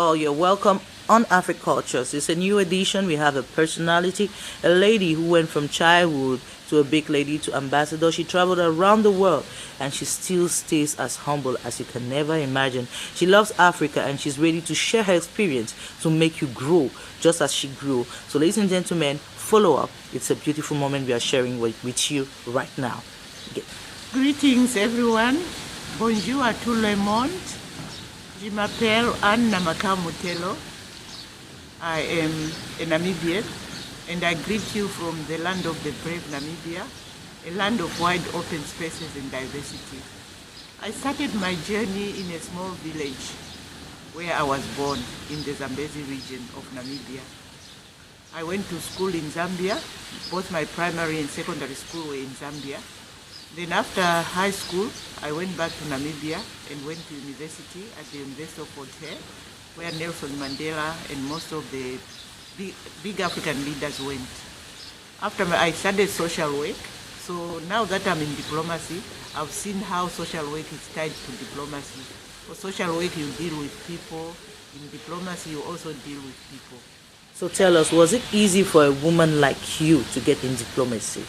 Well, you're welcome on Afrikultures. It's a new edition. We have a personality, a lady who went from childhood to a big lady to ambassador. She traveled around the world and she still stays as humble as you can never imagine. She loves Africa and she's ready to share her experience to make you grow just as she grew. So, ladies and gentlemen, follow up. It's a beautiful moment we are sharing with you right now. Greetings, everyone. Bonjour à tout le monde. Je m'appelle Anne Namakau Mutelo. I am a Namibian, and I greet you from the land of the brave Namibia, a land of wide open spaces and diversity. I started my journey in a small village where I was born in the Zambezi region of Namibia. I went to school in Zambia. Both my primary and secondary school were in Zambia. Then after high school, I went back to Namibia and went to university at the University of Fort Hare, where Nelson Mandela and most of the big African leaders went. After I studied social work, so now that I'm in diplomacy, I've seen how social work is tied to diplomacy. For social work, you deal with people. In diplomacy, you also deal with people. So tell us, was it easy for a woman like you to get in diplomacy?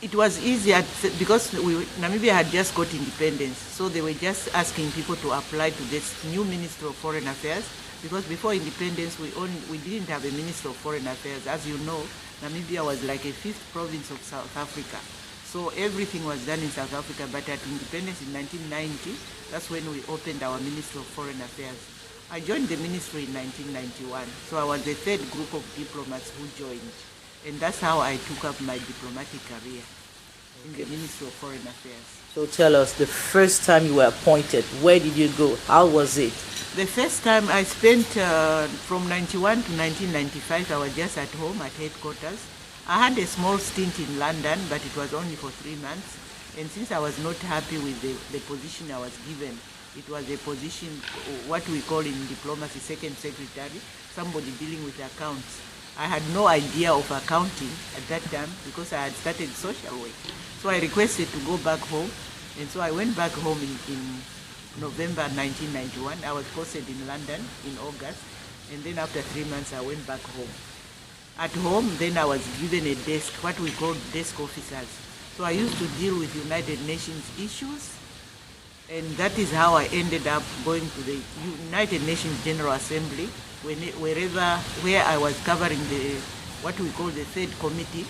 It was easy because Namibia had just got independence, so they were just asking people to apply to this new Minister of Foreign Affairs, because before independence we didn't have a Minister of Foreign Affairs. As you know, Namibia was like a fifth province of South Africa, so everything was done in South Africa. But at independence in 1990, that's when we opened our Ministry of Foreign Affairs. I joined the ministry in 1991, so I was the third group of diplomats who joined. And that's how I took up my diplomatic career in the Ministry of Foreign Affairs. So tell us, the first time you were appointed, where did you go? How was it? The first time I spent from 91 to 1995, I was just at home at headquarters. I had a small stint in London, but it was only for 3 months. And since I was not happy with the position I was given, it was a position, what we call in diplomacy, second secretary, somebody dealing with accounts. I had no idea of accounting at that time because I had started social work. So I requested to go back home, and so I went back home in November 1991. I was posted in London in August, and then after 3 months I went back home. At home, then I was given a desk, what we call desk officers. So I used to deal with United Nations issues, and that is how I ended up going to the United Nations General Assembly, where I was covering what we call the third committee,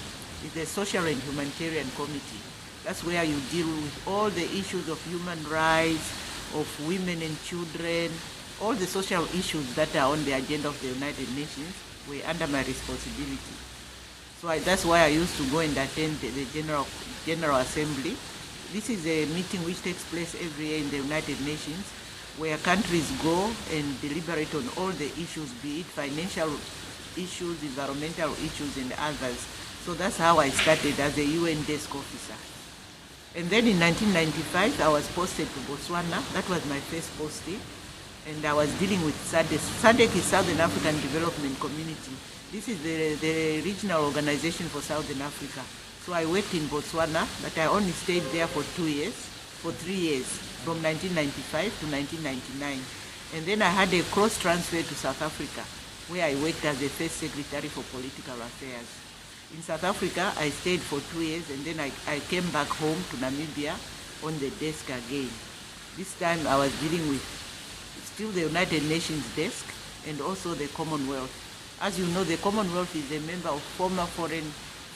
is the Social and Humanitarian Committee. That's where you deal with all the issues of human rights, of women and children, all the social issues that are on the agenda of the United Nations were under my responsibility. So that's why I used to go and attend the General Assembly. This is a meeting which takes place every year in the United Nations, where countries go and deliberate on all the issues, be it financial issues, environmental issues, and others. So that's how I started as a UN desk officer. And then in 1995, I was posted to Botswana. That was my first posting. And I was dealing with SADC. SADC is Southern African Development Community. This is the regional organization for Southern Africa. So I worked in Botswana, but I only stayed there for 3 years, from 1995 to 1999. And then I had a cross transfer to South Africa, where I worked as the first secretary for political affairs. In South Africa, I stayed for 2 years, and then I came back home to Namibia on the desk again. This time I was dealing with still the United Nations desk and also the Commonwealth. As you know, the Commonwealth is a member of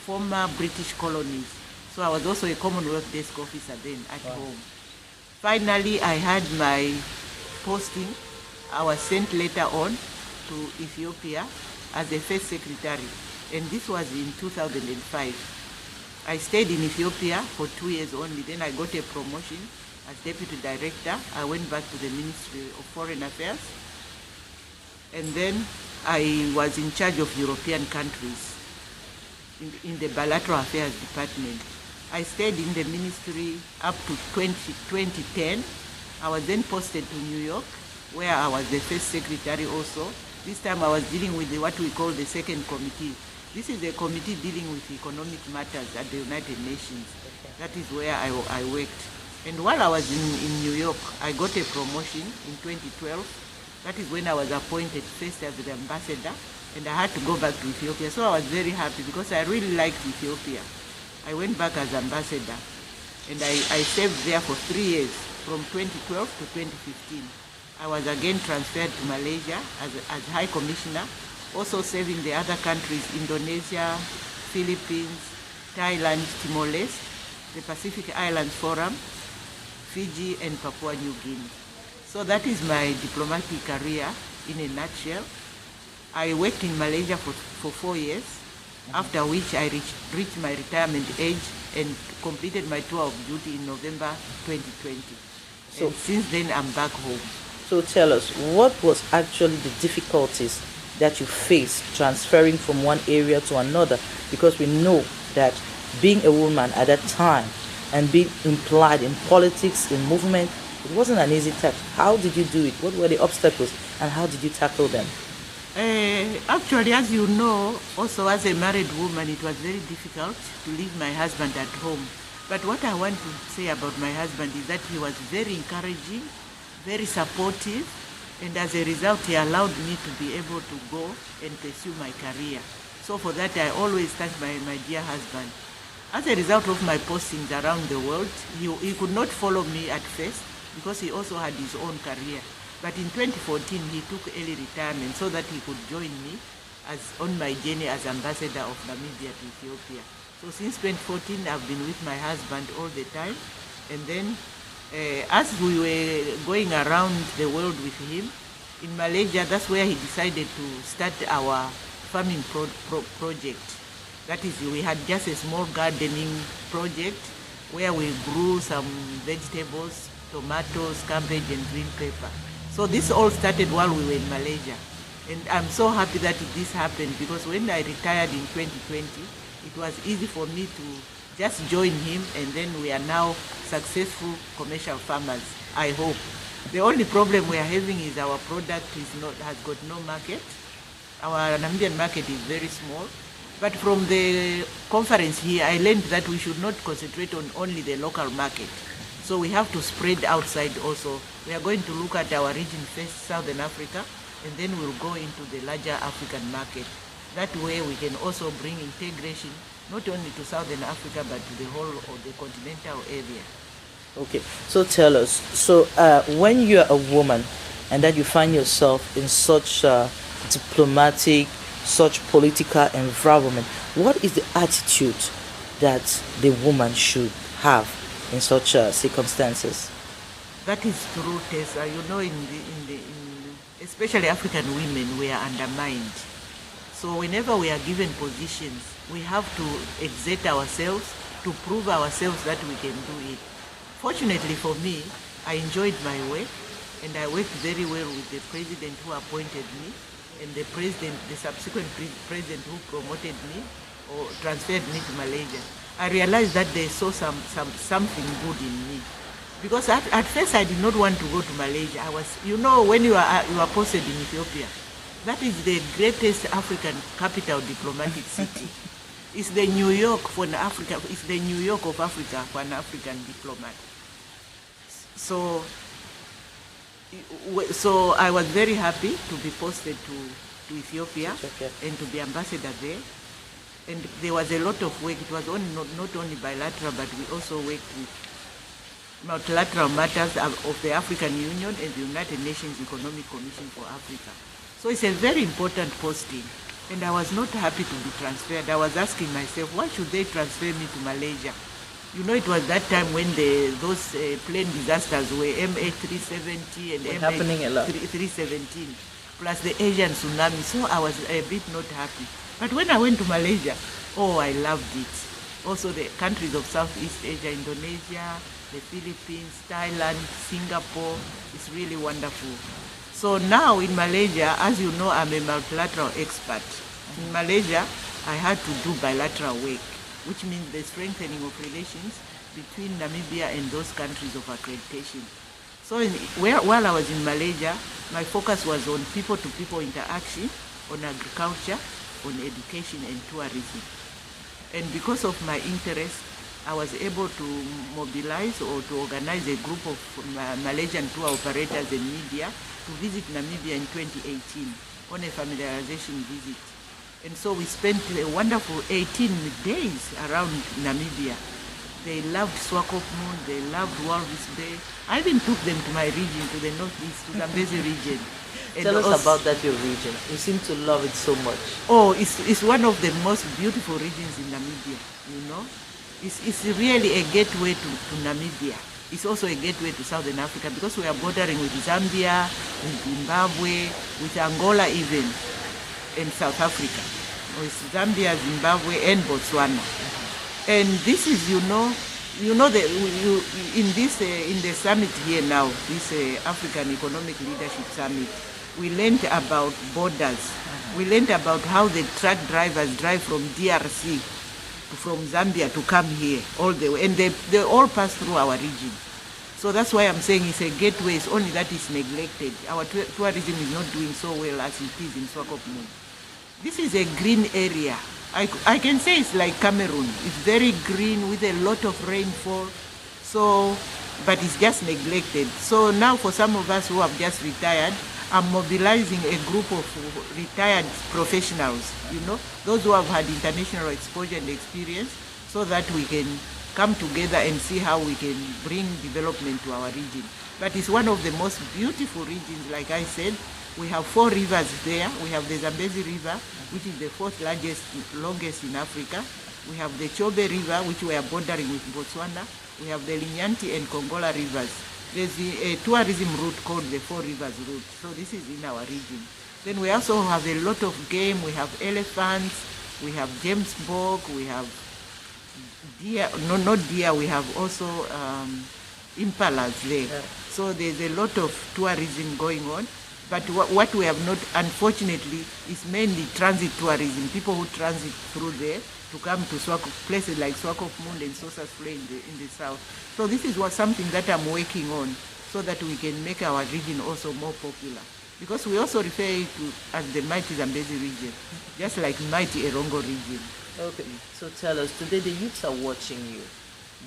former British colonies. So I was also a Commonwealth desk officer then at home. Finally, I had my posting. I was sent later on to Ethiopia as the first secretary, and this was in 2005. I stayed in Ethiopia for 2 years only. Then I got a promotion as deputy director. I went back to the Ministry of Foreign Affairs, and then I was in charge of European countries in the bilateral affairs department. I stayed in the ministry up to 2010. I was then posted to New York, where I was the first secretary also. This time I was dealing with what we call the second committee. This is a committee dealing with economic matters at the United Nations. That is where I worked. And while I was in New York, I got a promotion in 2012 That is when I was appointed first as the ambassador, and I had to go back to Ethiopia. So I was very happy because I really liked Ethiopia. I went back as ambassador, and I served there for 3 years, from 2012 to 2015. I was again transferred to Malaysia as High Commissioner, also serving the other countries, Indonesia, Philippines, Thailand, Timor-Leste, the Pacific Islands Forum, Fiji, and Papua New Guinea. So that is my diplomatic career in a nutshell. I worked in Malaysia for 4 years, after which I reached my retirement age and completed my tour of duty in November 2020. So and since then, I'm back home. So tell us, what was actually the difficulties that you faced transferring from one area to another? Because we know that being a woman at that time and being implied in politics, in movement, it wasn't an easy task. How did you do it? What were the obstacles and how did you tackle them? Actually, as you know, also as a married woman, it was very difficult to leave my husband at home. But what I want to say about my husband is that he was very encouraging, very supportive, and as a result, he allowed me to be able to go and pursue my career. So for that, I always thank my dear husband. As a result of my postings around the world, he could not follow me at first because he also had his own career. But in 2014, he took early retirement so that he could join me on my journey as ambassador of Namibia to Ethiopia. So since 2014, I've been with my husband all the time. And then as we were going around the world with him, in Malaysia, that's where he decided to start our farming project. That is, we had just a small gardening project where we grew some vegetables, tomatoes, cabbage, and green pepper. So this all started while we were in Malaysia. And I'm so happy that this happened because when I retired in 2020, it was easy for me to just join him, and then we are now successful commercial farmers, I hope. The only problem we are having is our product has got no market. Our Namibian market is very small. But from the conference here, I learned that we should not concentrate on only the local market. So we have to spread outside also. We are going to look at our region first, Southern Africa, and then we'll go into the larger African market. That way we can also bring integration, not only to Southern Africa, but to the whole of the continental area. Okay, so tell us, when you're a woman and that you find yourself in such diplomatic, such political environment, what is the attitude that the woman should have in such circumstances? That is true, Tessa. You know, especially African women, we are undermined. So whenever we are given positions, we have to exert ourselves to prove ourselves that we can do it. Fortunately for me, I enjoyed my work, and I worked very well with the president who appointed me, and the subsequent president who promoted me or transferred me to Malaysia. I realized that they saw something good in me. Because at first I did not want to go to Malaysia. When you are posted in Ethiopia, that is the greatest African capital diplomatic city. It's the New York for Africa. It's the New York of Africa for an African diplomat. So I was very happy to be posted to Ethiopia and to be ambassador there. And there was a lot of work. It was not only bilateral, but we also worked with multilateral matters of the African Union and the United Nations Economic Commission for Africa. So it's a very important posting. And I was not happy to be transferred. I was asking myself, why should they transfer me to Malaysia? You know, it was that time when those plane disasters were MH370 and MH317, plus the Asian tsunami. So I was a bit not happy. But when I went to Malaysia, I loved it. Also the countries of Southeast Asia, Indonesia, the Philippines, Thailand, Singapore, it's really wonderful. So now in Malaysia, as you know, I'm a multilateral expert. In Malaysia, I had to do bilateral work, which means the strengthening of relations between Namibia and those countries of accreditation. So while I was in Malaysia, my focus was on people-to-people interaction, on agriculture, on education and tourism. And because of my interest, I was able to mobilize or to organize a group of Malaysian tour operators and media to visit Namibia in 2018 on a familiarization visit. And so we spent a wonderful 18 days around Namibia. They loved Swakopmund, they loved Walvis Bay. I even took them to my region, to the northeast, to Zambezi region. Tell us about that, your region. You seem to love it so much. Oh, it's one of the most beautiful regions in Namibia, you know. It's really a gateway to Namibia. It's also a gateway to Southern Africa because we are bordering with Zambia, with Zimbabwe, with Angola even, and South Africa, with Zambia, Zimbabwe, and Botswana. And this is, in the summit here now, this African Economic Leadership Summit, we learned about borders. We learned about how the truck drivers drive from DRC, from Zambia to come here all the way, and they all pass through our region. So that's why I'm saying it's a gateway. It's only that it's neglected. Our tourism is not doing so well as it is in Swakopmund. This is a green area. I can say it's like Cameroon. It's very green with a lot of rainfall. So, but it's just neglected. So now for some of us who have just retired, I'm mobilizing a group of retired professionals, those who have had international exposure and experience, so that we can come together and see how we can bring development to our region. But it's one of the most beautiful regions, like I said. We have 4 rivers there. We have the Zambezi River, which is the 4th longest in Africa. We have the Chobe River, which we are bordering with Botswana. We have the Linyanti and Kongola rivers. There's a tourism route called the 4 Rivers route. So this is in our region. Then we also have a lot of game. We have elephants, we have James Bog, we have deer, not deer, we have also impalas there. Yeah. So there's a lot of tourism going on. But what we have not, unfortunately, is mainly transit tourism, people who transit through there to come to places like Swakopmund and Sosas Play in the south. So this is something that I'm working on, so that we can make our region also more popular. Because we also refer it to as the mighty Zambezi region, just like mighty Erongo region. Okay, so tell us, today the youths are watching you.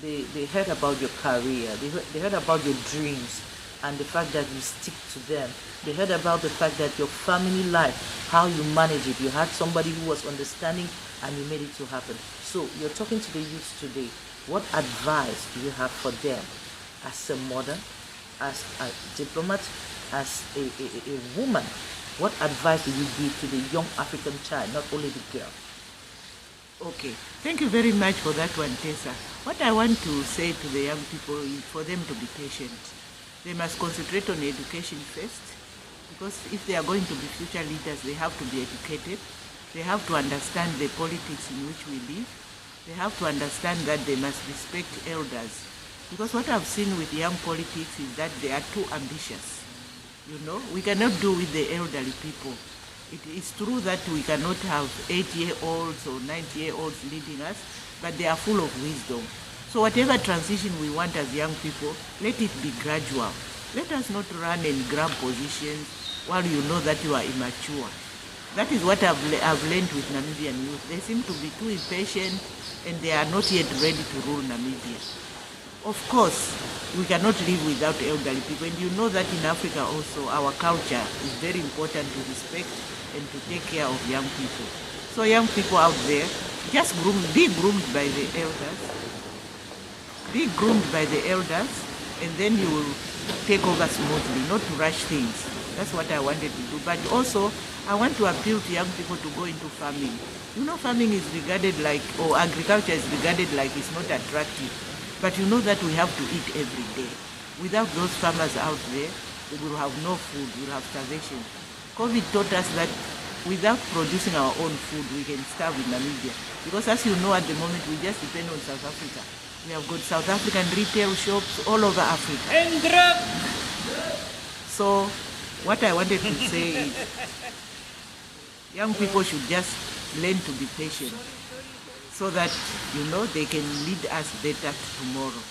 They heard about your career, they heard about your dreams, and the fact that you stick to them. They heard about the fact that your family life, how you manage it. You had somebody who was understanding and you made it to happen. So you're talking to the youth today. What advice do you have for them as a mother, as a diplomat, as a woman? What advice do you give to the young African child, not only the girl? Okay, thank you very much for that one, Tessa. What I want to say to the young people is for them to be patient. They must concentrate on education first, because if they are going to be future leaders, they have to be educated. They have to understand the politics in which we live. They have to understand that they must respect elders. Because what I've seen with young politics is that they are too ambitious. We cannot do with the elderly people. It is true that we cannot have 8-year-olds or 90-year-olds leading us, but they are full of wisdom. So whatever transition we want as young people, let it be gradual. Let us not run and grab positions while you know that you are immature. That is what I've learned with Namibian youth. They seem to be too impatient and they are not yet ready to rule Namibia. Of course, we cannot live without elderly people. And you know that in Africa also, our culture is very important to respect and to take care of young people. So young people out there, just be groomed by the elders. Be groomed by the elders, and then you will take over smoothly, not to rush things. That's what I wanted to do. But also, I want to appeal to young people to go into farming. Farming is regarded like, or agriculture is regarded like it's not attractive. But you know that we have to eat every day. Without those farmers out there, we will have no food, we will have starvation. COVID taught us that without producing our own food, we can starve in Namibia. Because as you know, at the moment, we just depend on South Africa. We have got South African retail shops all over Africa. So what I wanted to say is young people should just learn to be patient so that, they can lead us better tomorrow.